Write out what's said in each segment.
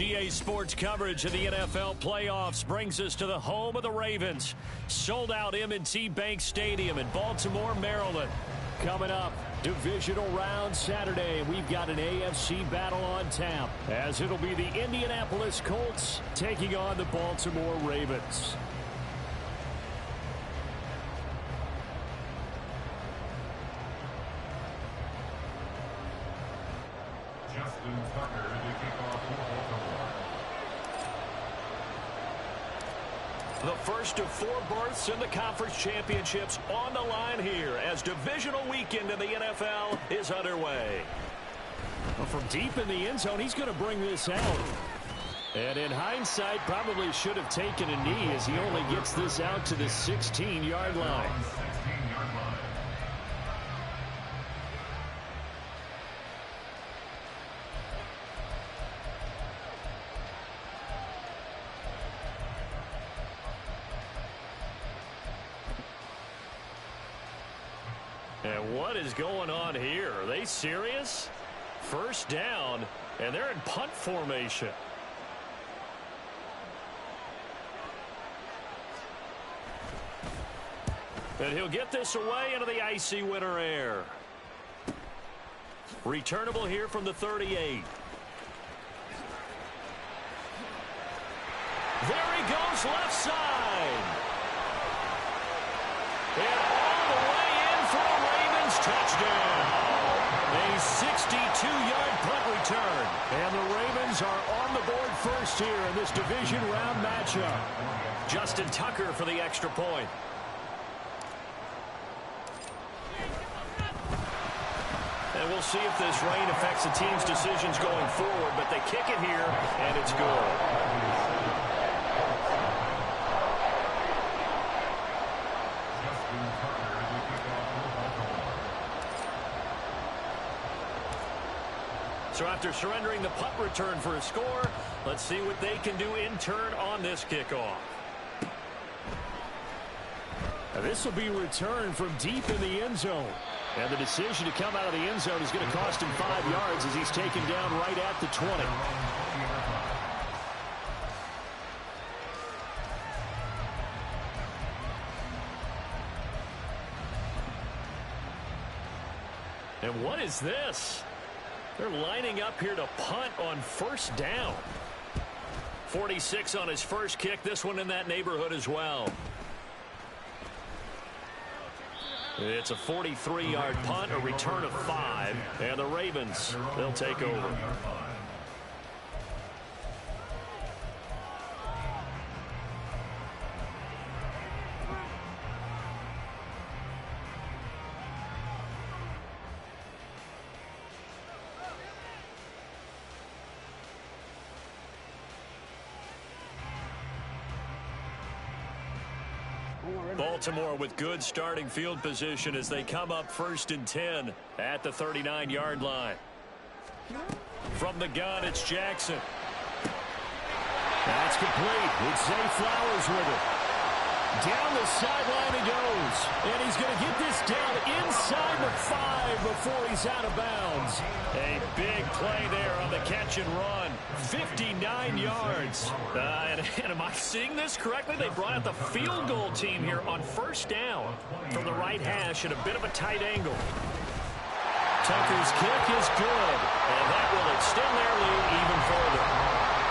EA Sports coverage of the NFL playoffs brings us to the home of the Ravens. Sold out M&T Bank Stadium in Baltimore, Maryland. Coming up, divisional round Saturday. We've got an AFC battle on tap, as it'll be the Indianapolis Colts taking on the Baltimore Ravens. The first of 4 berths in the conference championships on the line here as divisional weekend in the NFL is underway. Well, from deep in the end zone, he's going to bring this out. And in hindsight, probably should have taken a knee as he only gets this out to the 16-yard line. And what is going on here? Are they serious? First down, and they're in punt formation. And he'll get this away into the icy winter air. Returnable here from the 38. There he goes, left side. And all the way in for a Ravens touchdown. A 62-yard punt return. And the Ravens are on the board first here in this division round matchup. Justin Tucker for the extra point. And we'll see if this rain affects the team's decisions going forward, but they kick it here, and it's good. So after surrendering the punt return for a score, let's see what they can do in turn on this kickoff. Now this will be returned from deep in the end zone. And the decision to come out of the end zone is going to cost him 5 yards as he's taken down right at the 20. And what is this? They're lining up here to punt on first down. 46 on his first kick. This one in that neighborhood as well. It's a 43-yard punt, a return of 5, and the Ravens, they'll take over. Baltimore with good starting field position as they come up 1st and 10 at the 39-yard line. From the gun, it's Jackson. That's complete. It's Zay Flowers with it. Down the sideline he goes. And he's going to get this down inside the 5 before he's out of bounds. A big play there on the catch and run. 59 yards. And am I seeing this correctly? They brought out the field goal team here on first down from the right hash at a bit of a tight angle. Tucker's kick is good. And that will extend their lead even further.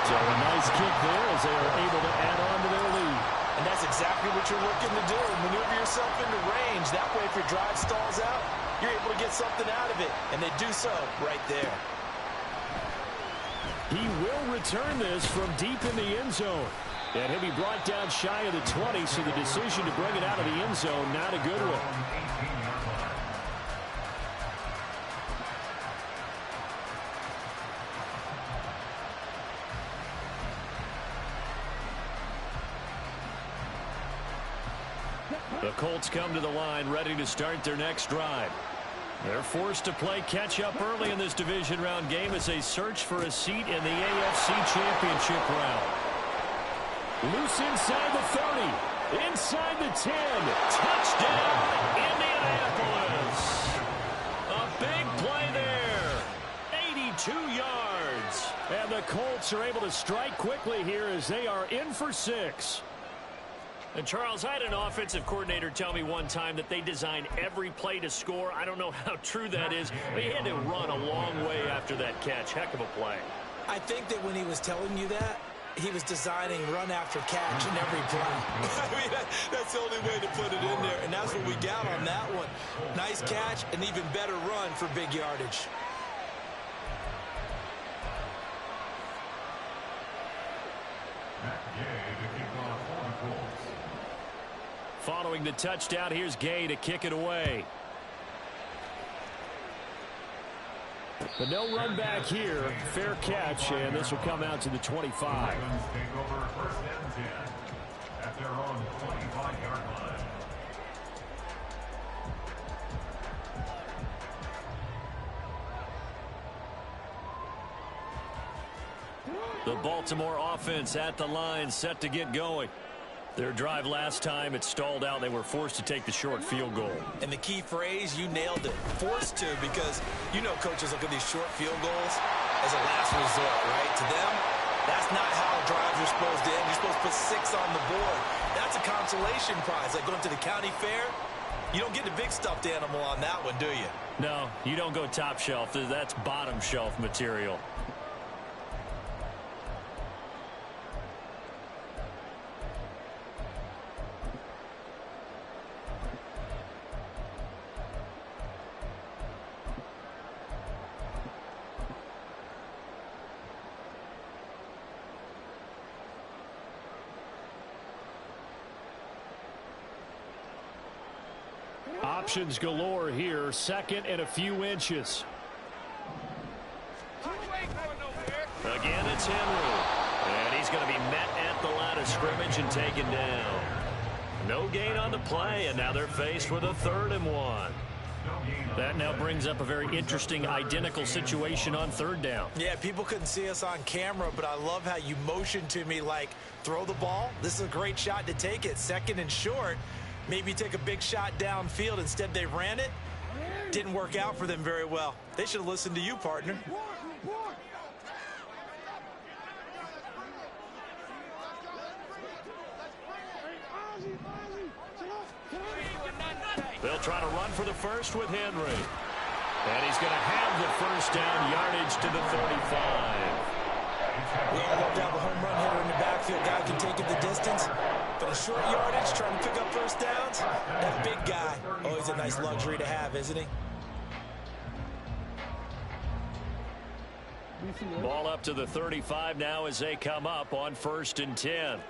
So a nice kick there as they are able to add on to their lead. And that's exactly what you're looking to do. Maneuver yourself into range. That way, if your drive stalls out, you're able to get something out of it. And they do so right there. He will return this from deep in the end zone. And he'll be brought down shy of the 20, so the decision to bring it out of the end zone, not a good one. The Colts come to the line ready to start their next drive. They're forced to play catch-up early in this division round game as they search for a seat in the AFC Championship round. Loose inside the 30, inside the 10. Touchdown, Indianapolis. A big play there. 82 yards. And the the Colts are able to strike quickly here as they are in for 6. And Charles, I had an offensive coordinator tell me one time that they design every play to score. I don't know how true that is, but he had to run a long way after that catch. Heck of a play. I think that when he was telling you that, he was designing run after catch in every play. I mean, that's the only way to put it in there, and that's what we got on that one. Nice catch, and even better run for big yardage. Following the touchdown, here's Gay to kick it away. But no run back here. Fair catch, and this will come out to the 25. Take over first and 10 at their own 25-yard line. The Baltimore offense at the line, set to get going. Their drive last time, it stalled out. They were forced to take the short field goal. And the key phrase, you nailed it. Forced to, because you know coaches look at these short field goals as a last resort, right? To them, that's not how drives are supposed to end. You're supposed to put 6 on the board. That's a consolation prize. Like going to the county fair, you don't get the big stuffed animal on that one, do you? No, you don't go top shelf. That's bottom shelf material. Options galore here. 2nd and a few inches. Again, it's Henry. And he's going to be met at the line of scrimmage and taken down. No gain on the play, and now they're faced with a 3rd and 1. That now brings up a very interesting identical situation on 3rd down. Yeah, people couldn't see us on camera, but I love how you motioned to me like, throw the ball. This is a great shot to take it. 2nd and short. Maybe take a big shot downfield. Instead, they ran it. Didn't work out for them very well. They should have listened to you, partner. They'll try to run for the first with Henry. And he's going to have the first down, yardage to the 35. We all love to have a home run hitter in the backfield. Guy can take it the distance. But a short yardage, trying to pick up first downs, that big guy, always a nice luxury to have, isn't he? Ball up to the 35 now as they come up on 1st and 10.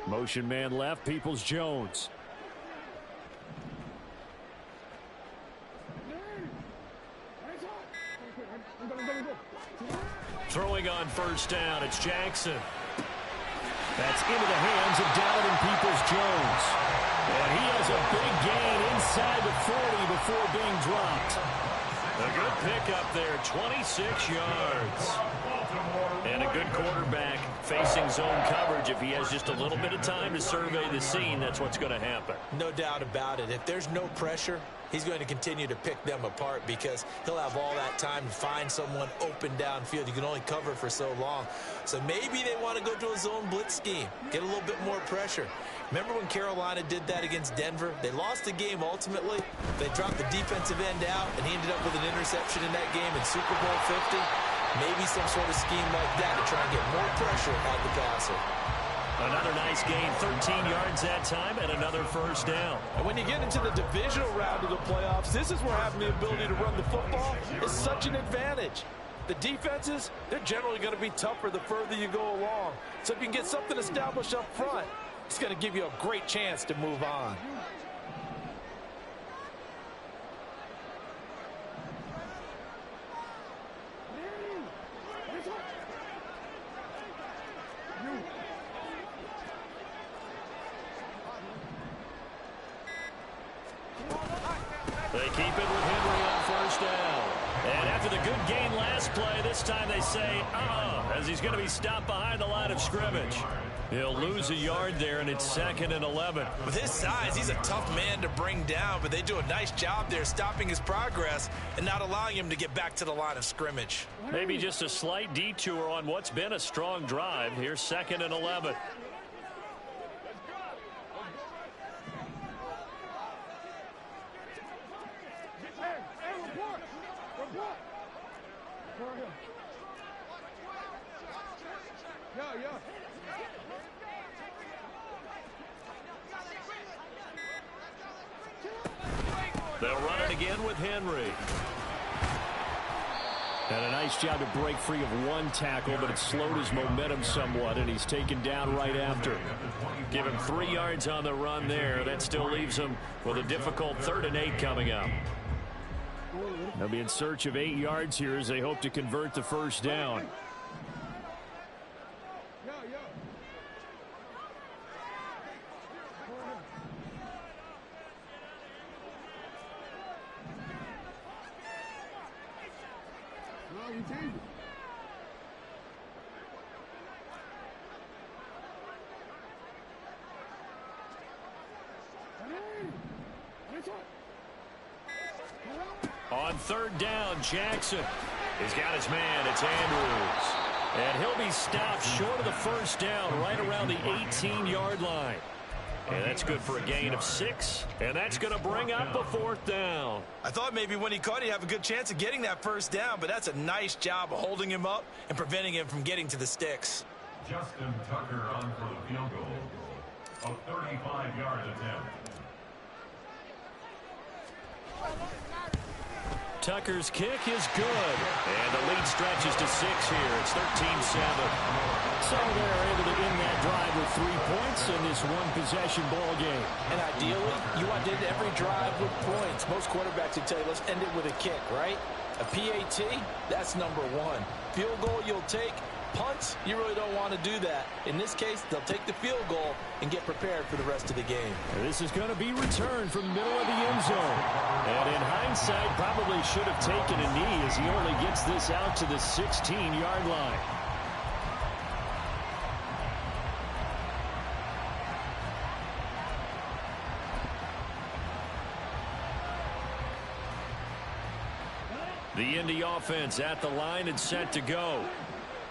Motion man left, Peoples-Jones. Throwing on 1st down, it's Jackson. That's into the hands of Dalvin Peoples-Jones. And he has a big gain inside the 40 before being dropped. A good pickup there, 26 yards. And a good quarterback facing zone coverage. If he has just a little bit of time to survey the scene, that's what's going to happen. No doubt about it. If there's no pressure, he's going to continue to pick them apart because he'll have all that time to find someone open downfield. You can only cover for so long. So maybe they want to go to a zone blitz scheme, get a little bit more pressure. Remember when Carolina did that against Denver? They lost the game ultimately. They dropped the defensive end out, and he ended up with an interception in that game in Super Bowl 50. Maybe some sort of scheme like that to try and get more pressure on the passer. Another nice gain, 13 yards that time, and another first down. And when you get into the divisional round of the playoffs, this is where having the ability to run the football is such an advantage. The defenses, they're generally going to be tougher the further you go along. So if you can get something established up front, it's going to give you a great chance to move on. They keep it with Henry on first down. And after the good gain last play, this time they say, as he's going to be stopped behind the line of scrimmage. He'll lose a yard there, and it's 2nd and 11. With his size, he's a tough man to bring down, but they do a nice job there stopping his progress and not allowing him to get back to the line of scrimmage. Maybe just a slight detour on what's been a strong drive. Here's 2nd and 11. They'll run it again with Henry. And a nice job to break free of one tackle, but it slowed his momentum somewhat, and he's taken down right after. Give him 3 yards on the run there. That still leaves him with a difficult 3rd and 8 coming up. They'll be in search of 8 yards here as they hope to convert the first down. On 3rd down, Jackson. He's got his man. It's Andrews. And he'll be stopped short of the first down right around the 18-yard line. And that's good for a gain of 6. And that's going to bring up a 4th down. I thought maybe when he caught, he'd have a good chance of getting that first down, but that's a nice job of holding him up and preventing him from getting to the sticks. Justin Tucker on for the field goal. A 35-yard attempt. Tucker's kick is good. And the lead stretches to 6 here. It's 13-7. So they're able to end that drive with 3 points in this one-possession ball game. And ideally, you want to end every drive with points. Most quarterbacks would tell you, let's end it with a kick, right? A PAT, that's number 1. Field goal you'll take. Punts, you really don't want to do that. In this case, they'll take the field goal and get prepared for the rest of the game. This is going to be returned from the middle of the end zone. And in hindsight, probably should have taken a knee as he only gets this out to the 16-yard line. The Indy offense at the line and set to go.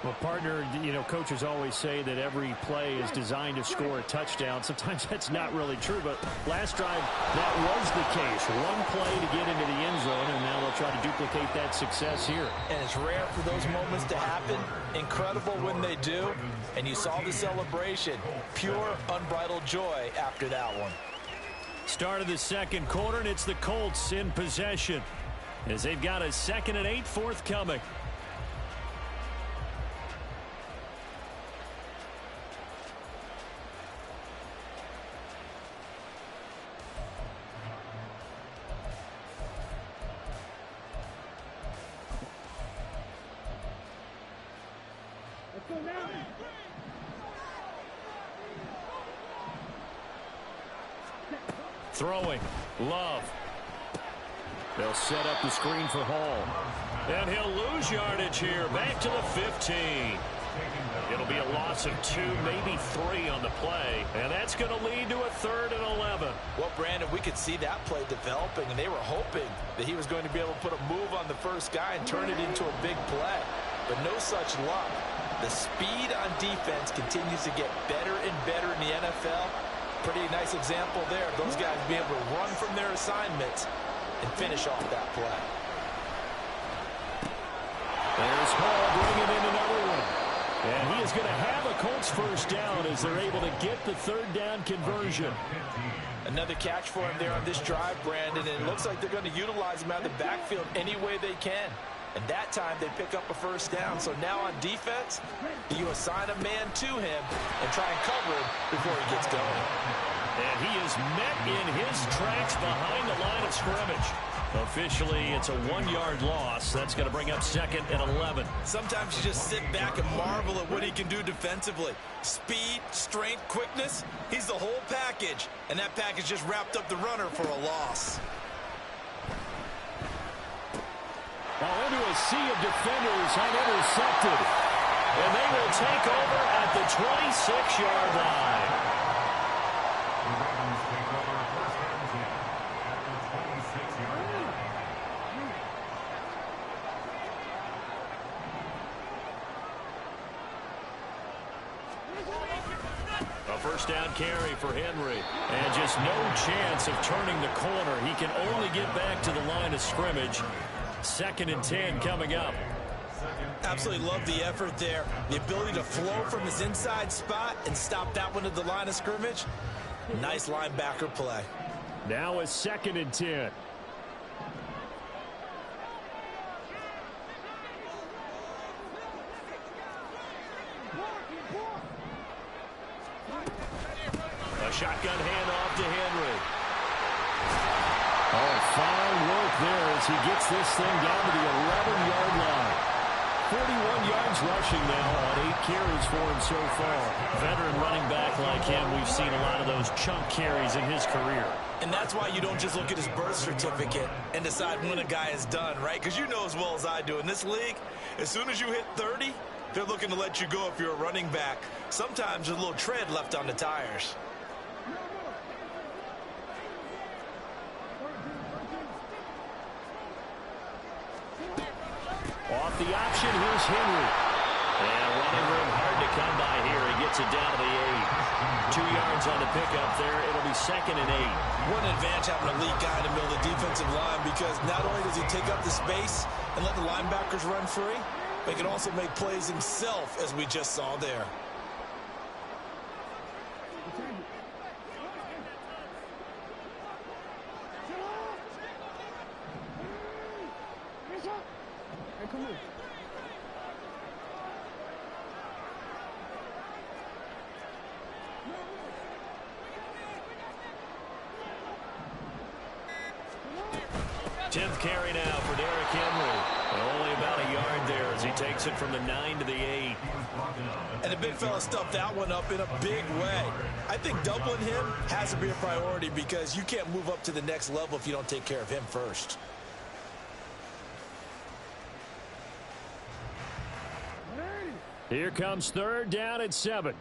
Well, partner, you know, coaches always say that every play is designed to score a touchdown. Sometimes that's not really true, but last drive, that was the case. One play to get into the end zone, and now they'll try to duplicate that success here. And it's rare for those moments to happen. Incredible when they do. And you saw the celebration. Pure, unbridled joy after that one. Start of the second quarter, and it's the Colts in possession as they've got a 2nd and 8 forthcoming. Throwing. Love. They'll set up the screen for Hall. And he'll lose yardage here. Back to the 15. It'll be a loss of 2, maybe 3 on the play. And that's going to lead to a 3rd and 11. Well, Brandon, we could see that play developing, and they were hoping that he was going to be able to put a move on the first guy and turn it into a big play. But no such luck. The speed on defense continues to get better and better in the NFL. Pretty nice example there. Those guys being able to run from their assignments and finish off that play. There's Hall bringing in another one. And he is going to have a Colts first down as they're able to get the 3rd down conversion. Another catch for him there on this drive, Brandon, and it looks like they're going to utilize him out of the backfield any way they can. And that time they pick up a first down. So now on defense, you assign a man to him and try and cover him before he gets going. And he is met in his tracks behind the line of scrimmage. Officially, it's a 1-yard loss. That's going to bring up 2nd and 11. Sometimes you just sit back and marvel at what he can do defensively. Speed, strength, quickness, he's the whole package. And that package just wrapped up the runner for a loss. Well, into a sea of defenders, unintercepted. And they will take over at the 26-yard line. The Ravens take over first and 10 at the 26-yard line. A first down carry for Henry. And just no chance of turning the corner. He can only get back to the line of scrimmage. 2nd and 10 coming up. Absolutely love the effort there. The ability to flow from his inside spot and stop that one at the line of scrimmage. Nice linebacker play. Now a 2nd and 10. A shotgun handoff to Henry. Oh, fine work there as he gets this thing down to the 11-yard line. 41 yards rushing now on 8 carries for him so far. Veteran running back like him, we've seen a lot of those chunk carries in his career. And that's why you don't just look at his birth certificate and decide when a guy is done, right? Because you know as well as I do, in this league, as soon as you hit 30, they're looking to let you go if you're a running back. Sometimes there's a little tread left on the tires. Off the option, here's Henry. And running room hard to come by here. He gets it down to the 8. 2 yards on the pickup there. It'll be 2nd and 8. What an advantage having an elite guy in the middle of the defensive line, because not only does he take up the space and let the linebackers run free, but he can also make plays himself, as we just saw there. Carry now for Derrick Henry. Only about a yard there as he takes it from the 9 to the 8. And the big fella stuffed that one up in a big way. I think doubling him has to be a priority, because you can't move up to the next level if you don't take care of him first. Here comes 3rd down and 7.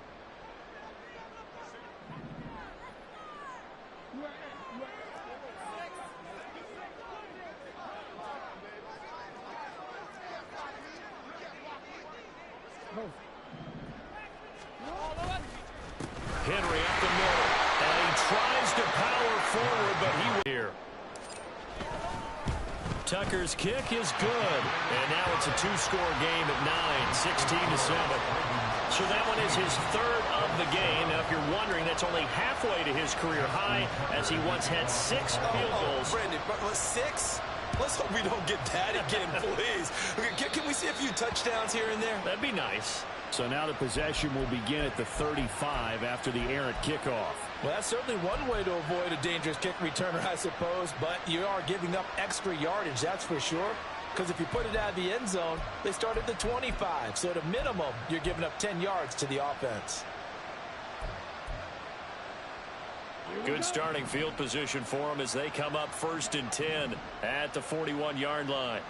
Henry up the middle, and he tries to power forward, but he here. Tucker's kick is good, and now it's a 2-score game at 9, 16-7. So that one is his 3rd of the game. Now, if you're wondering, that's only halfway to his career high, as he once had 6 field goals. Brandon, 6? Let's hope we don't get that again, please. Can we see a few touchdowns here and there? That'd be nice. So now the possession will begin at the 35 after the errant kickoff. Well, that's certainly one way to avoid a dangerous kick returner, I suppose, but you are giving up extra yardage, that's for sure. Because if you put it out of the end zone, they start at the 25. So at a minimum, you're giving up 10 yards to the offense. Good starting field position for them as they come up 1st and 10 at the 41-yard line.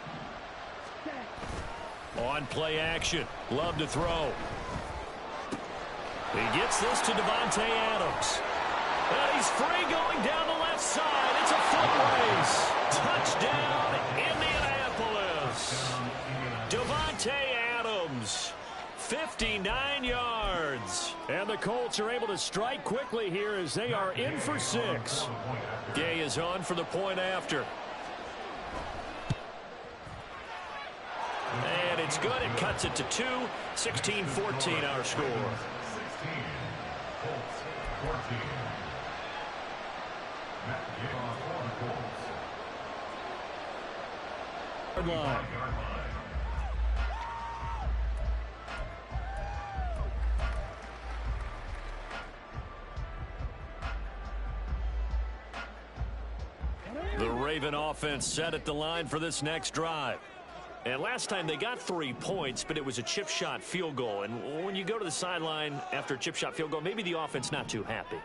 On play action. Love to throw. He gets this to Davante Adams. And he's free going down the left side. It's a foot race. Touchdown, Indianapolis. Davante Adams. 59 yards. And the Colts are able to strike quickly here as they are in for 6. Gay is on for the point after. And it's good. It cuts it to 2. 16-14 our score. 16. Colts 14. Matt Gay on the Colts. Line. The Raven offense set at the line for this next drive. And last time they got 3 points, but it was a chip shot field goal. And when you go to the sideline after a chip shot field goal, maybe the offense not too happy.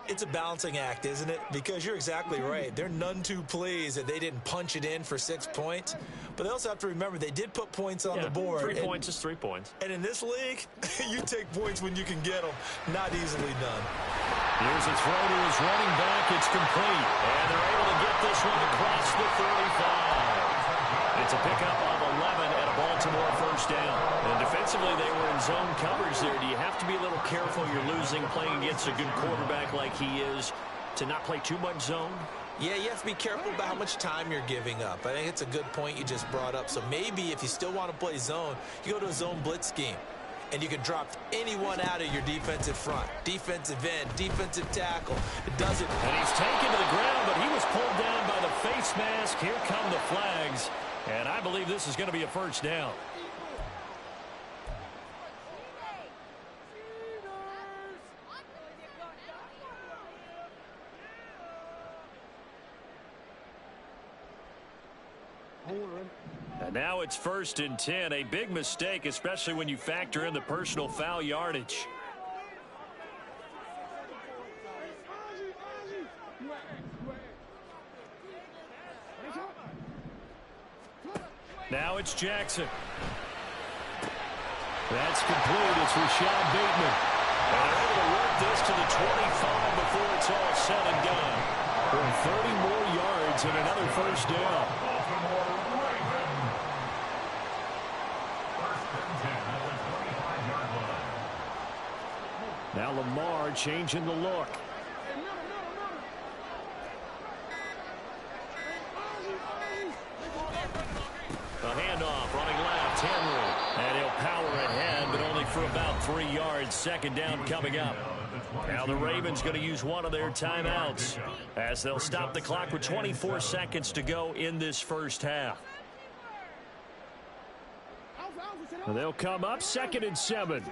It's a balancing act, isn't it? Because you're exactly right. They're none too pleased that they didn't punch it in for 6 points. But they also have to remember they did put points on the board. 3 points is 3 points. And in this league, you take points when you can get them. Not easily done. Here's a throw to his running back. It's complete. And they're able to get this one across the 35. It's a pickup of 11 and a Baltimore first down. And defensively, they were in zone coverage there. Do you have to be a little careful? You're losing, playing against a good quarterback like he is, to not play too much zone? Yeah, you have to be careful about how much time you're giving up. I think it's a good point you just brought up. So maybe if you still want to play zone, you go to a zone blitz scheme. And you can drop anyone out of your defensive front. Defensive end, defensive tackle. It doesn't. And he's taken to the ground, but he was pulled down by the face mask. Here come the flags. And I believe this is going to be a first down. And now it's 1st and 10. A big mistake, especially when you factor in the personal foul yardage. Now it's Jackson. That's complete. It's Rashad Bateman. And they're able to work this to the 25 before it's all said and done. For 30 more yards and another first down. Now Lamar changing the look. A handoff, running left, Henry. And he'll power ahead, but only for about 3 yards. Second down coming up. Now the Ravens going to use one of their timeouts as they'll stop the clock with 24 seconds to go in this first half. They'll come up 2nd and 7.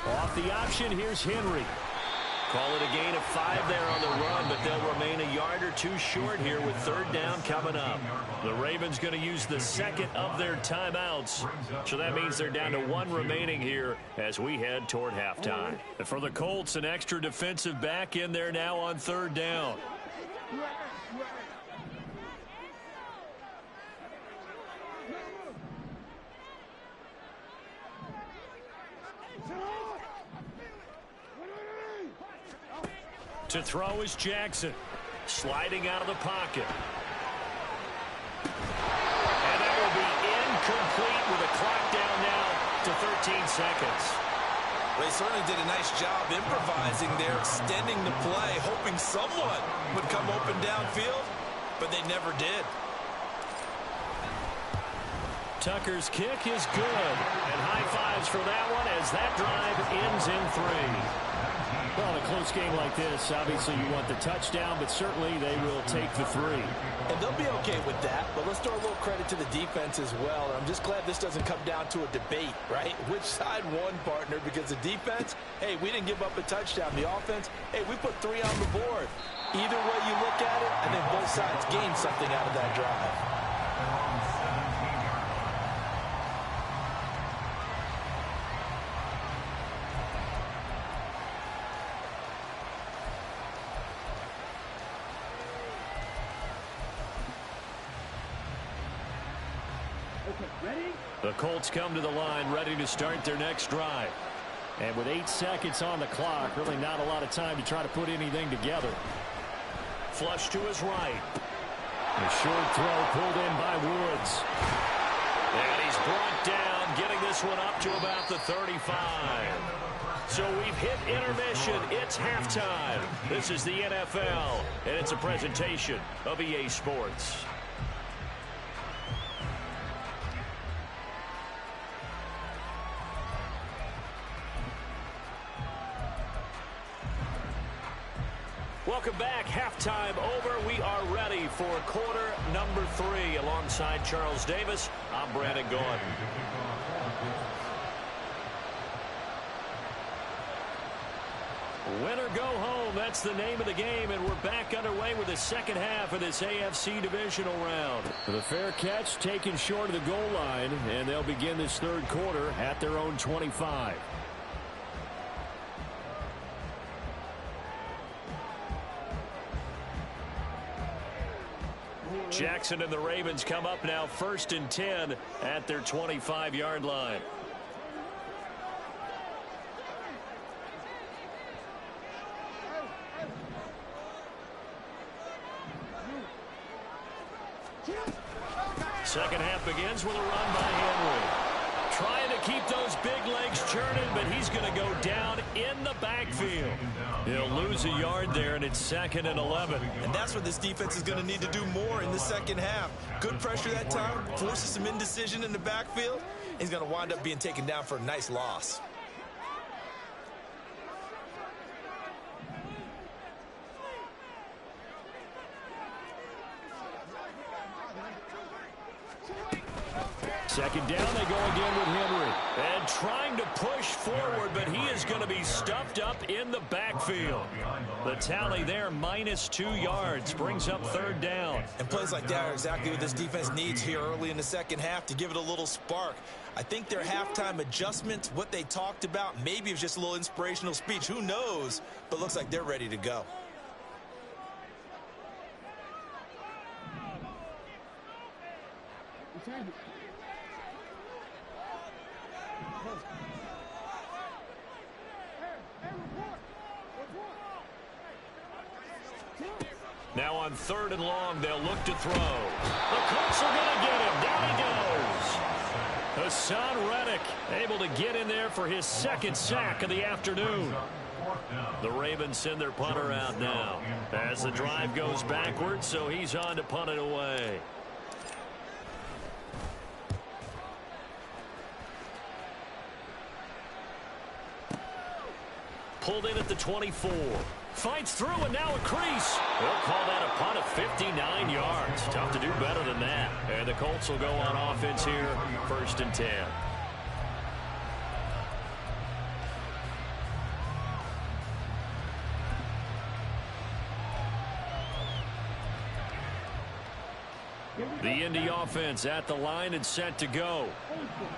Off the option, here's Henry. Call it a gain of 5 there on the run, but they'll remain a yard or two short here with 3rd down coming up. The Ravens going to use the second of their timeouts, so that means they're down to 1 remaining here as we head toward halftime. And for the Colts, an extra defensive back in there now on 3rd down. To throw is Jackson. Sliding out of the pocket. And that will be incomplete with a clock down now to 13 seconds. Well, they certainly did a nice job improvising there, extending the play, hoping someone would come open downfield, but they never did. Tucker's kick is good. And high fives for that one as that drive ends in 3. Well, in a close game like this, obviously you want the touchdown, but certainly they will take the 3. And they'll be okay with that, but let's throw a little credit to the defense as well. And I'm just glad this doesn't come down to a debate, right? Which side won, partner? Because the defense, hey, we didn't give up a touchdown. The offense, hey, we put 3 on the board. Either way you look at it, I think both sides gained something out of that drive. The Colts come to the line ready to start their next drive. And with 8 seconds on the clock, really not a lot of time to try to put anything together. Flush to his right. A short throw pulled in by Woods. And he's brought down, getting this one up to about the 35. So we've hit intermission. It's halftime. This is the NFL, and it's a presentation of EA Sports. Welcome back. Halftime over. We are ready for quarter number 3. Alongside Charles Davis, I'm Brandon Gordon. Win or go home, that's the name of the game, and we're back underway with the second half of this AFC divisional round. The fair catch taken short of the goal line, and they'll begin this third quarter at their own 25. Jackson and the Ravens come up now 1st and 10 at their 25-yard line. Second half begins with a run by Henry. Trying to keep those big legs churning, but he's going to go down in the backfield. He'll lose a yard there, and it's 2nd and 11. And that's what this defense is going to need to do more in the second half. Good pressure that time, forces some indecision in the backfield. He's going to wind up being taken down for a nice loss. Second down, they go again with Henry. And trying to push forward, but he is going to be stuffed up in the backfield. The tally there, -2 yards, brings up 3rd down. And plays like that are exactly what this defense needs here early in the second half to give it a little spark. I think their halftime adjustments, what they talked about, maybe it was just a little inspirational speech. Who knows? But looks like they're ready to go. Now on 3rd and long, they'll look to throw. The Colts are going to get him. Down he goes. Hassan Reddick able to get in there for his 2nd sack of the afternoon. The Ravens send their punter out now as the drive goes backwards, so he's on to punt it away. Pulled in at the 24. Fights through, and now a crease. They'll call that a punt of 59 yards. Tough to do better than that. And the Colts will go on offense here, 1st and 10. The Indy offense at the line and set to go.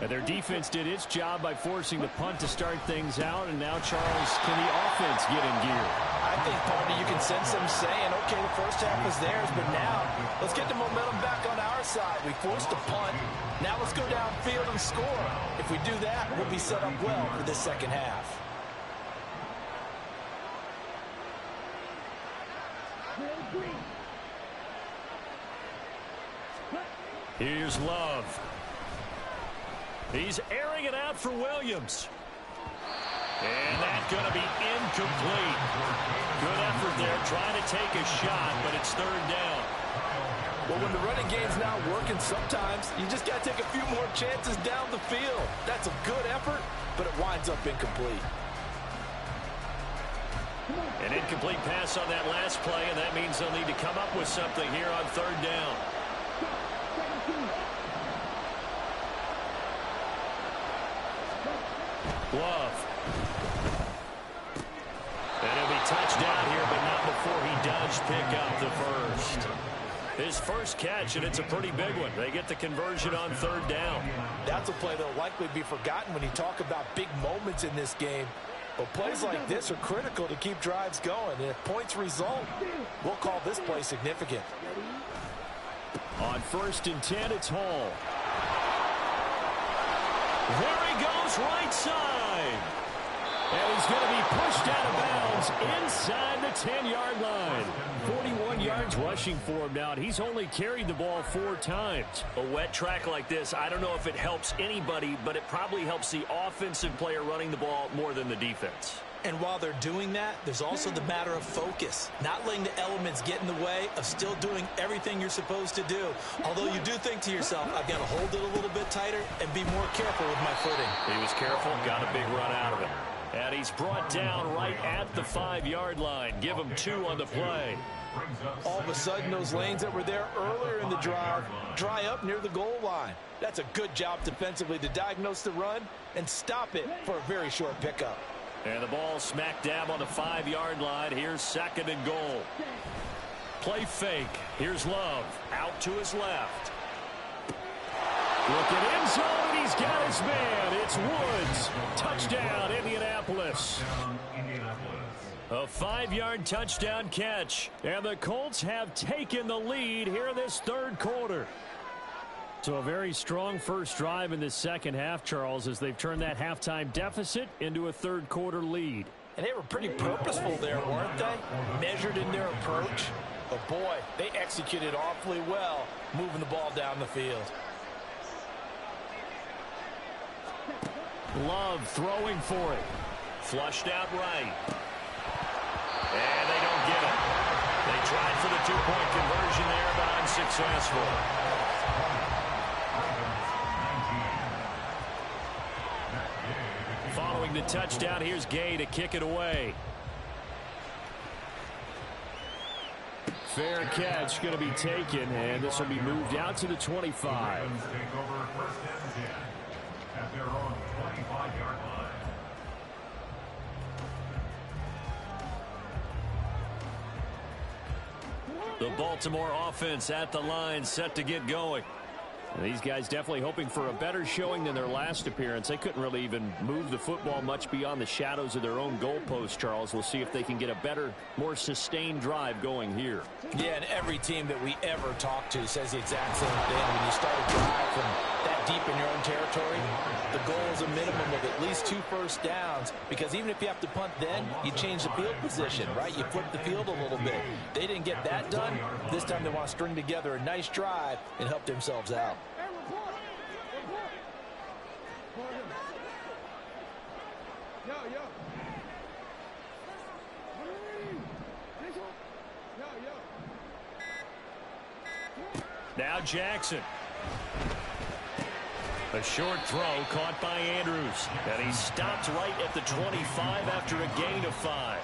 And their defense did its job by forcing the punt to start things out. And now, Charles, can the offense get in gear? I think, Party, you can sense them saying, okay, the first half was theirs, but now let's get the momentum back on our side. We forced a punt. Now let's go downfield and score. If we do that, we'll be set up well for this second half. Here's Love. He's airing it out for Williams. And that's going to be incomplete. Good effort there, trying to take a shot, but it's 3rd down. Well, when the running game's not working, sometimes you just got to take a few more chances down the field. That's a good effort, but it winds up incomplete. An incomplete pass on that last play, and that means they'll need to come up with something here on 3rd down. Love. And he'll be touchdown here, but not before he does pick up the first. His first catch, and it's a pretty big one. They get the conversion on 3rd down. That's a play that will likely be forgotten when you talk about big moments in this game. But plays like this are critical to keep drives going. And if points result, we'll call this play significant. On 1st and 10, it's Hall. There he goes, right side. And he's going to be pushed out of bounds inside the 10-yard line. 41 yards rushing for him now. He's only carried the ball 4 times. A wet track like this, I don't know if it helps anybody, but it probably helps the offensive player running the ball more than the defense. And while they're doing that, there's also the matter of focus. Not letting the elements get in the way of still doing everything you're supposed to do. Although you do think to yourself, I've got to hold it a little bit tighter and be more careful with my footing. He was careful, got a big run out of it. And he's brought down right at the 5-yard line. Give him 2 on the play. All of a sudden, those lanes that were there earlier in the drive dry up near the goal line. That's a good job defensively to diagnose the run and stop it for a very short pickup. And the ball smack dab on the 5-yard line. Here's 2nd and goal. Play fake. Here's Love. Out to his left. Look at end zone, and he's got his man. It's Woods. Touchdown, Indianapolis. A 5-yard touchdown catch. And the Colts have taken the lead here in this 3rd quarter. So a very strong first drive in the second half, Charles, as they've turned that halftime deficit into a 3rd quarter lead. And they were pretty purposeful there, weren't they? Measured in their approach. But boy, they executed awfully well, moving the ball down the field. Love throwing for it. Flushed out right. And they don't get it. They tried for the 2-point conversion there, but unsuccessful. Following the touchdown, here's Gay to kick it away. Fair catch going to be taken, and this will be moved out to the 25. At their own 25-yard line. The Baltimore offense at the line, set to get going. And these guys definitely hoping for a better showing than their last appearance. They couldn't really even move the football much beyond the shadows of their own goalpost, Charles. We'll see if they can get a better, more sustained drive going here. Yeah, and every team that we ever talk to says the exact same thing. When you start a drive from that deep in your own territory, the goal is a minimum of at least 2 first downs, because even if you have to punt then, you change the field position, right? You flip the field a little bit. They didn't get that done. This time they want to string together a nice drive and help themselves out. Now Jackson. A short throw caught by Andrews. And he stopped right at the 25 after a gain of 5.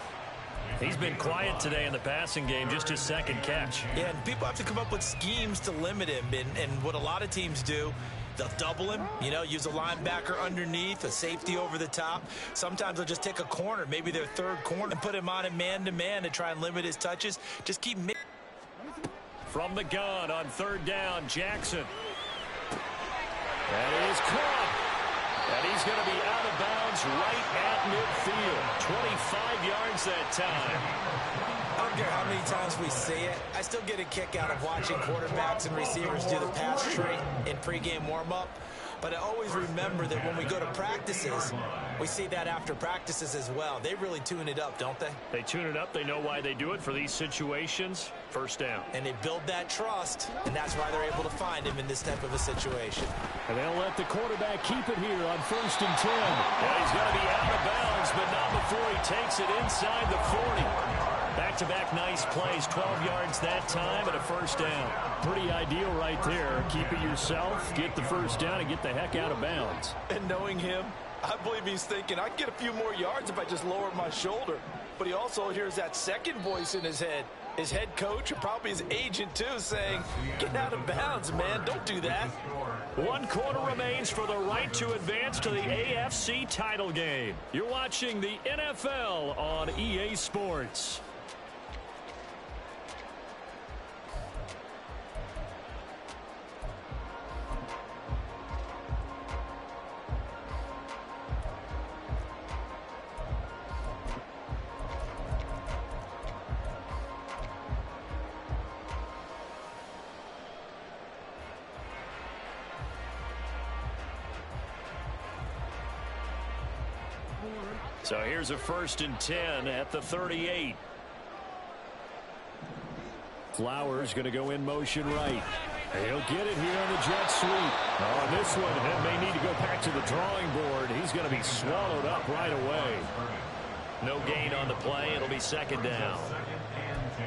He's been quiet today in the passing game, just his 2nd catch. Yeah, and people have to come up with schemes to limit him. And what a lot of teams do, they'll double him, you know, use a linebacker underneath, a safety over the top. Sometimes they'll just take a corner, maybe their 3rd corner, and put him on a man-to-man to try and limit his touches. Just keep from the gun on 3rd down, Jackson. And it is caught. And he's going to be out of bounds right at midfield. 25 yards that time. I don't care how many times we see it. I still get a kick out of watching quarterbacks and receivers do the pass tree in pregame warm-up. But I always remember that when we go to practices, we see that after practices as well. They really tune it up, don't they? They tune it up. They know why they do it for these situations. First down. And they build that trust, and that's why they're able to find him in this type of a situation. And they'll let the quarterback keep it here on 1st and 10. And he's going to be out of bounds, but not before he takes it inside the 40. Back-to-back nice plays, 12 yards that time and a 1st down. Pretty ideal right there. Keep it yourself, get the 1st down, and get the heck out of bounds. And knowing him, I believe he's thinking, I can get a few more yards if I just lower my shoulder. But he also hears that second voice in his head. His head coach, and probably his agent too, saying, get out of bounds, man. Don't do that. 1 quarter remains for the right to advance to the AFC title game. You're watching the NFL on EA Sports. So here's a 1st and 10 at the 38. Flowers going to go in motion right. He'll get it here on the jet sweep. On this one, he may need to go back to the drawing board. He's going to be swallowed up right away. No gain on the play. It'll be 2nd down.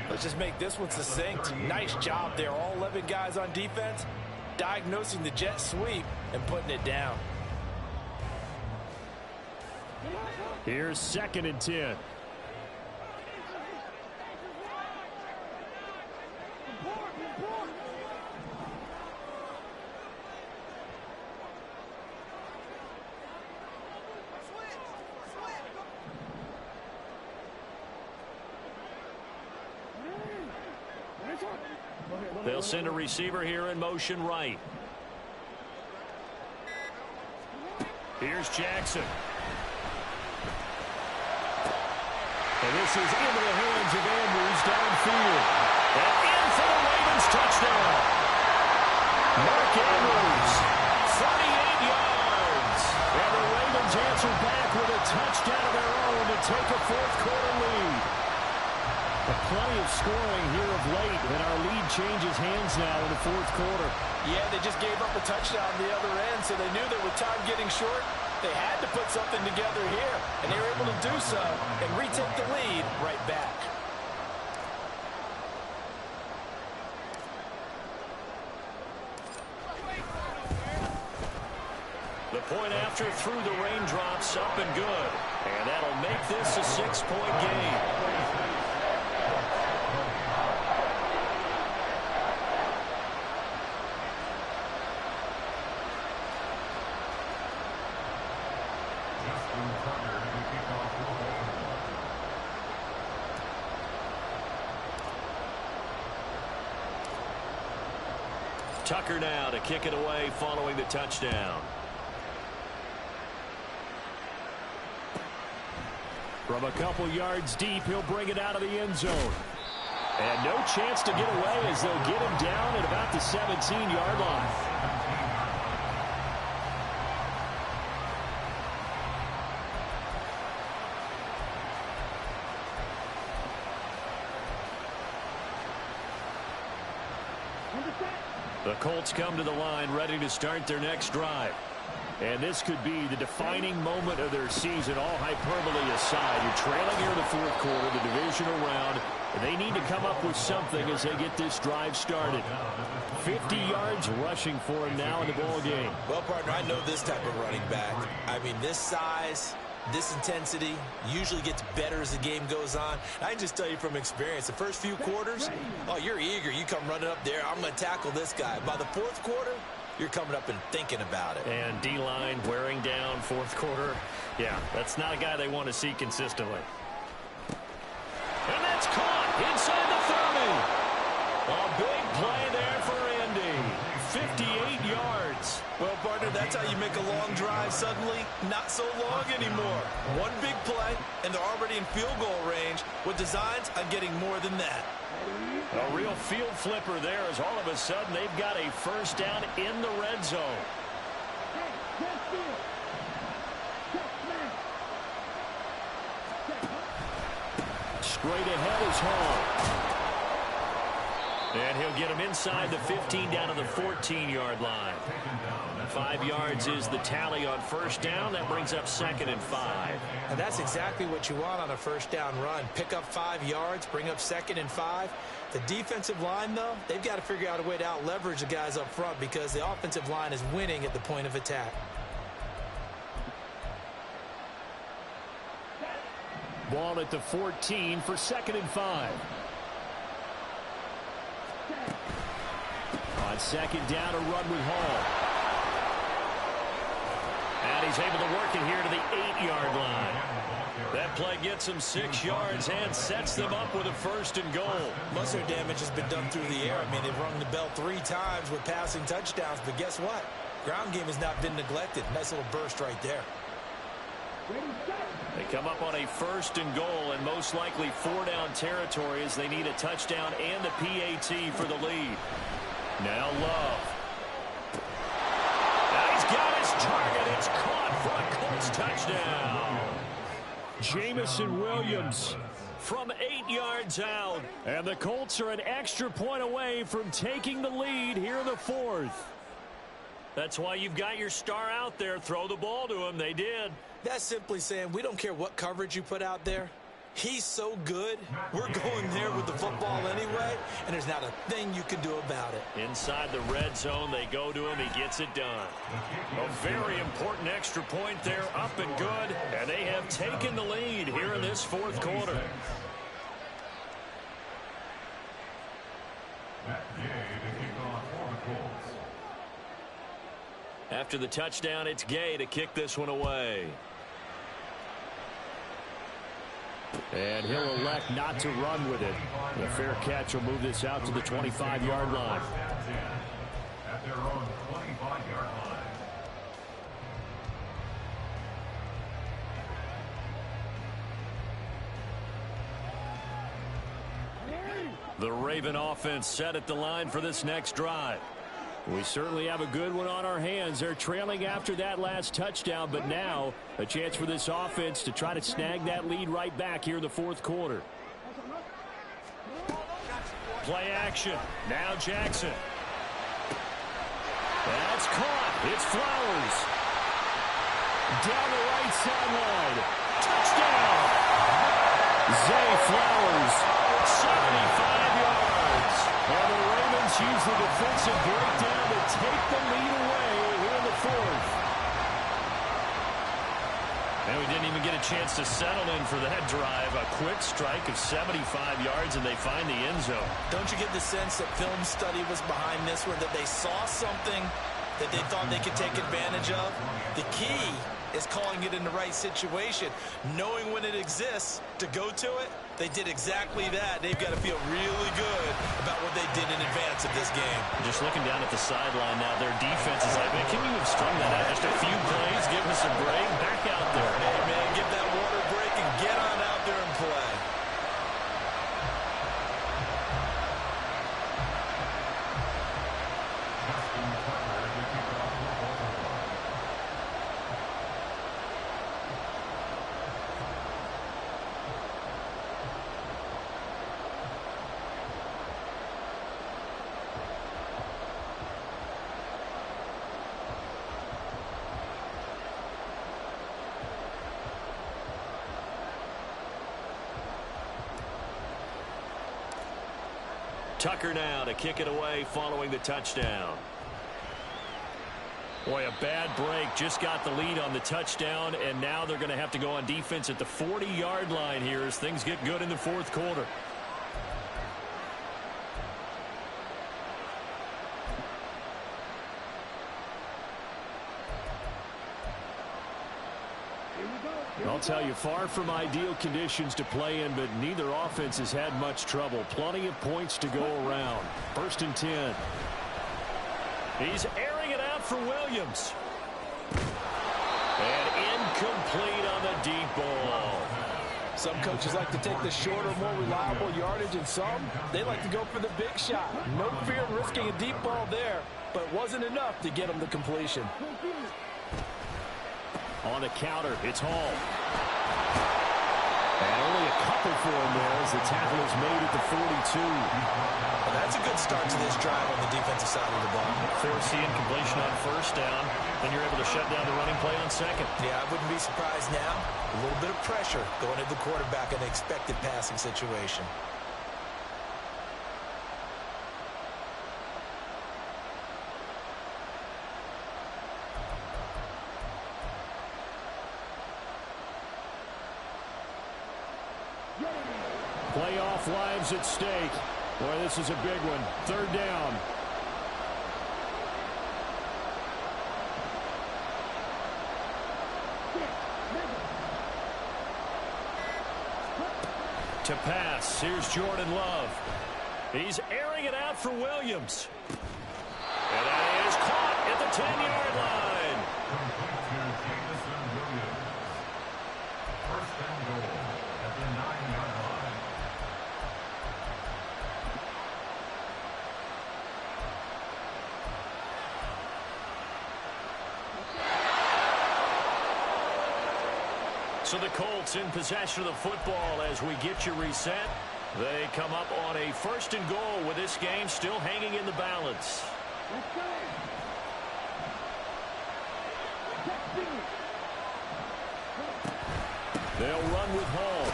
Let's just make this one succinct. Nice job there. All 11 guys on defense diagnosing the jet sweep and putting it down. Here's 2nd and 10. They'll send a receiver here in motion right. Here's Jackson. And this is into the hands of Andrews downfield. And in for the Ravens touchdown. Mark Andrews, 38 yards. And the Ravens answer back with a touchdown of their own to take a fourth-quarter lead. Plenty of scoring here of late, and our lead changes hands now in the fourth quarter. Yeah, they just gave up a touchdown on the other end, so they knew that with time getting short, they had to put something together here, and they were able to do so and retake the lead right back. The point after through the raindrops, up and good. And that'll make this a 6-point game. Tucker now to kick it away following the touchdown. From a couple yards deep, he'll bring it out of the end zone. And no chance to get away as they'll get him down at about the 17-yard line. The Colts come to the line ready to start their next drive. And this could be the defining moment of their season, all hyperbole aside. You're trailing here in the fourth quarter, the divisional round. And they need to come up with something as they get this drive started. 50 yards rushing for him now in the ball game. Well, partner, I know this type of running back. I mean, this size, this intensity usually gets better as the game goes on. I can just tell you from experience, the first few quarters, oh, you're eager. You come running up there, I'm going to tackle this guy. By the fourth quarter, you're coming up and thinking about it. And D-line wearing down fourth quarter. Yeah, that's not a guy they want to see consistently. And that's caught inside the 30. A big play there for Andy. 58 yards. Well, partner, that's how you make a long drive suddenly not so long anymore. One big play, and they're already in field goal range with designs on getting more than that. A real field flipper there as all of a sudden they've got a first down in the red zone. Straight ahead is Hall. And he'll get him inside the 15 down to the 14-yard line. 5 yards is the tally on first down. That brings up 2nd and 5. And that's exactly what you want on a first down run. Pick up 5 yards, bring up 2nd and 5. The defensive line, though, they've got to figure out a way to out-leverage the guys up front because the offensive line is winning at the point of attack. Ball at the 14 for 2nd and 5. On 2nd down, a run with Hall. And he's able to work it here to the 8-yard line. That play gets him 6 yards and sets them up with a 1st and goal. Most of their damage has been done through the air. I mean, they've rung the bell 3 times with passing touchdowns, but guess what? Ground game has not been neglected. Nice little burst right there. They come up on a 1st and goal, and most likely 4-down territory as they need a touchdown and a PAT for the lead. Now Love. Now he's got his target. It's caught for a Colts touchdown. Jamison Williams from 8 yards out. And the Colts are an extra point away from taking the lead here in the 4th. That's why you've got your star out there. Throw the ball to him. They did. That's simply saying we don't care what coverage you put out there. He's so good. We're going there with the football anyway, and there's not a thing you can do about it. Inside the red zone, they go to him. He gets it done. A very important extra point there, up and good, and they have taken the lead here in this 4th quarter. After the touchdown, it's Gay to kick this one away. And he'll elect not to run with it. The fair catch will move this out to the 25-yard line. At their own 25-yard line. The Raven offense set at the line for this next drive. We certainly have a good one on our hands. They're trailing after that last touchdown, but now a chance for this offense to try to snag that lead right back here in the fourth quarter. Play action. Now Jackson. That's caught. It's Flowers. Down the right sideline. Touchdown. Zay Flowers, 75 yards. And the Ravens use the defensive breakdown to take the lead away here in the fourth. And we didn't even get a chance to settle in for that drive. A quick strike of 75 yards, and they find the end zone. Don't you get the sense that film study was behind this one, that they saw something that they thought they could take advantage of? The key is calling it in the right situation, knowing when it exists to go to it. They did exactly that. They've got to feel really good about what they did in advance of this game. Just looking down at the sideline now, their defense is like, man, can you have strung that out just a few plays, give us a break, back out there. Hey, man, give that water break and get on out there and play. Tucker now to kick it away following the touchdown. Boy, a bad break. Just got the lead on the touchdown, and now they're going to have to go on defense at the 40-yard line here as things get good in the fourth quarter. I'll tell you, far from ideal conditions to play in, but neither offense has had much trouble. Plenty of points to go around. 1st and 10. He's airing it out for Williams. And incomplete on the deep ball. Some coaches like to take the shorter, more reliable yardage, and some, they like to go for the big shot. No fear in risking a deep ball there, but it wasn't enough to get him the completion. On the counter, it's Hall. And only a couple for him there as the tackle is made at the 42. Well, that's a good start to this drive on the defensive side of the ball. Force the incompletion on 1st down, then you're able to shut down the running play on 2nd. Yeah, I wouldn't be surprised now. A little bit of pressure going at the quarterback in an expected passing situation. Playoff lives at stake. Boy, this is a big one. 3rd down. To pass, here's Jordan Love. He's airing it out for Williams. And that is caught at the 10-yard line. First and goal at the 9-yard line. So the Colts in possession of the football as we get you reset. They come up on a 1st and goal with this game still hanging in the balance. They'll run with Hall.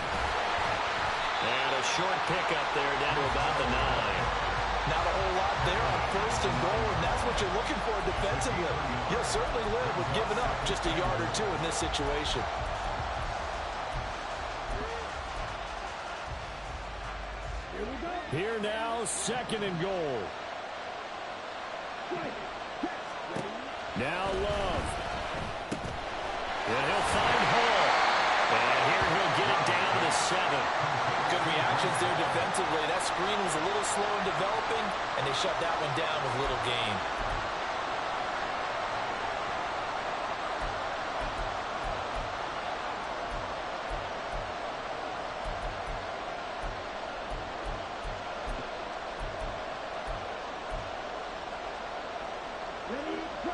And a short pickup there down to about the 9. Not a whole lot there on 1st and goal, and that's what you're looking for defensively. You'll certainly live with giving up just a yard or 2 in this situation. Here now, 2nd and goal. Now Love. And he'll find Hall. And here he'll get it down to the 7 there defensively. That screen was a little slow in developing, and they shut that one down with little gain.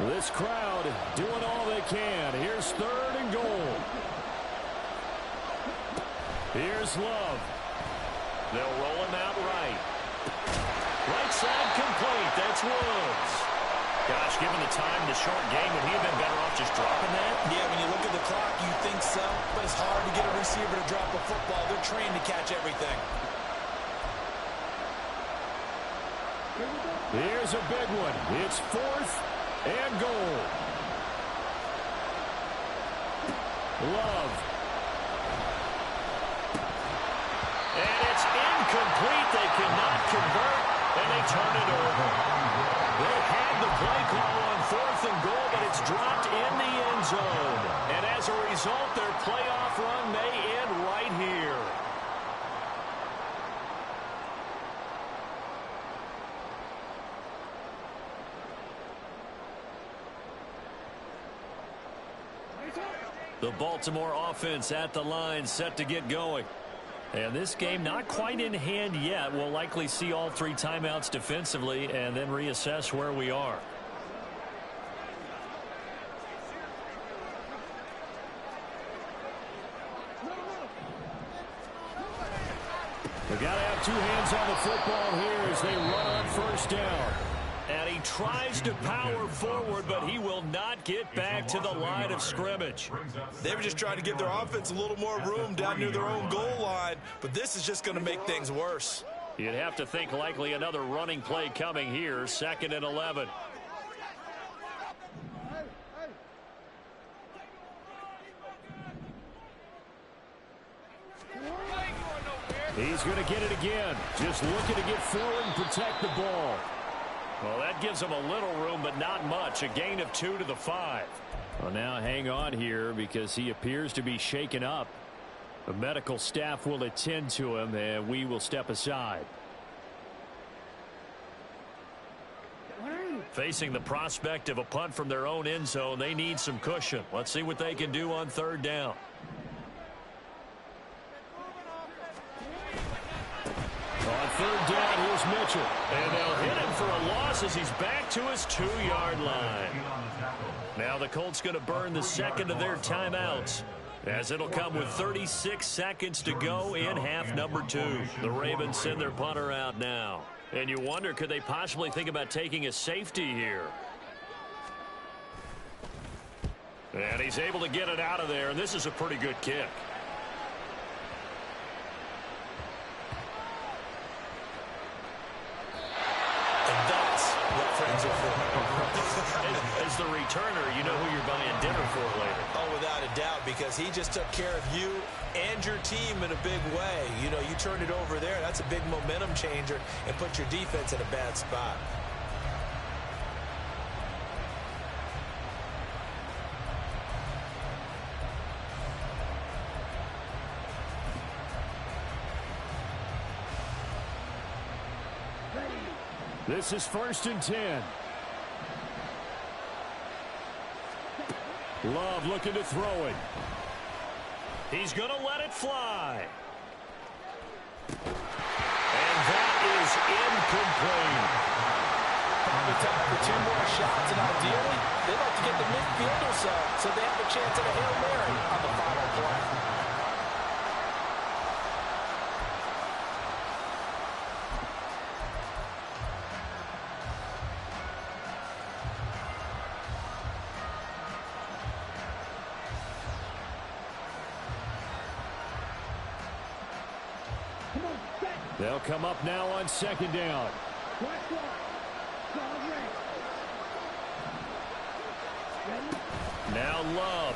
This crowd doing all they can. Here's 3rd and goal. Here's Love. They'll roll him out right. Right side complete. That's Woods. Gosh, given the time, the short game, would he have been better off just dropping that? Yeah, when you look at the clock, you think so. But it's hard to get a receiver to drop a football. They're trained to catch everything. Here's a big one. It's 4th and goal. Love. And it's incomplete. They cannot convert, and they turn it over. They had the play call on 4th and goal, but it's dropped in the end zone. And as a result, their playoff run may end right here. The Baltimore offense at the line, set to get going. And this game not quite in hand yet. We'll likely see all 3 timeouts defensively and then reassess where we are. They've got to have 2 hands on the football here as they run on 1st down. And he tries to power forward, but he will not get back to the line of scrimmage. They were just trying to give their offense a little more room down near their own goal line, but this is just going to make things worse. You'd have to think likely another running play coming here, 2nd and 11. He's going to get it again, just looking to get forward and protect the ball. Well, that gives him a little room, but not much. A gain of 2 to the 5. Well, now hang on here because he appears to be shaken up. The medical staff will attend to him, and we will step aside. Facing the prospect of a punt from their own end zone, they need some cushion. Let's see what they can do on 3rd down. On 3rd down, here's Mitchell. And they'll hit him for a loss as he's back to his 2-yard line. Now the Colts going to burn the 2nd of their timeouts, as it'll come with 36 seconds to go in half number 2. The Ravens send their punter out now. And you wonder, could they possibly think about taking a safety here? And he's able to get it out of there, and this is a pretty good kick. As the returner, you know who you're buying dinner for later. Oh, without a doubt, because he just took care of you and your team in a big way. You know, you turned it over there. That's a big momentum changer and put your defense in a bad spot. This is 1st and 10. Love looking to throw it. He's going to let it fly. And that is incomplete. Probably time for 2 more shots, and ideally, they'd like to get the midfield or so they have a chance at a Hail Mary on the final play. They'll come up now on 2nd down. Now Love.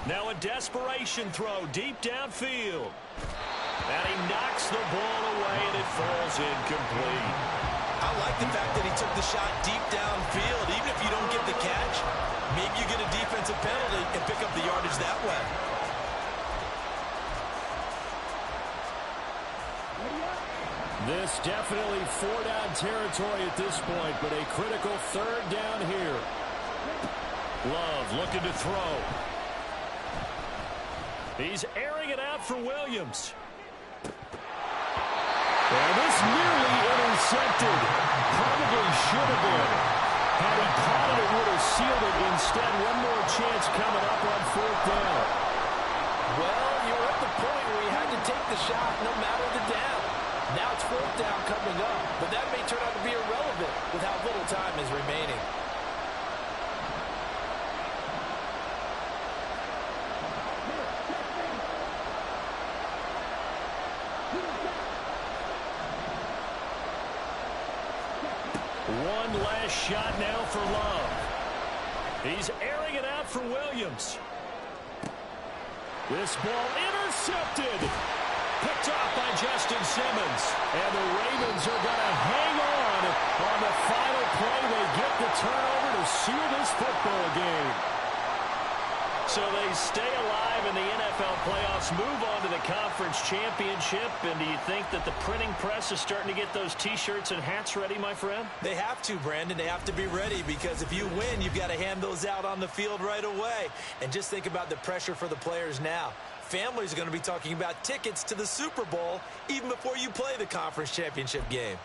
Now a desperation throw deep downfield. And he knocks the ball away, and it falls incomplete. I like the fact that he took the shot deep downfield. Even if you don't get the catch, maybe you get a defensive penalty and pick up the yardage that way. This definitely four-down territory at this point, but a critical third down here. Love looking to throw. He's airing it out for Williams. And this nearly intercepted. Probably should have been. Had he caught it, it would have sealed it. Instead, one more chance coming up on fourth down. Well, you were at the point where you had to take the shot no matter the down. Now it's fourth down coming up, but that may turn out to be irrelevant with how little time is remaining. One last shot now for Love. He's airing it out for Williams. This ball intercepted. Picked off by Justin Simmons. And the Ravens are going to hang on the final play. They get the turnover to seal this football game. So they stay alive in the NFL playoffs, move on to the conference championship. And do you think that the printing press is starting to get those T-shirts and hats ready, my friend? They have to, Brandon. They have to be ready because if you win, you've got to hand those out on the field right away. And just think about the pressure for the players now. Families are going to be talking about tickets to the Super Bowl even before you play the conference championship game.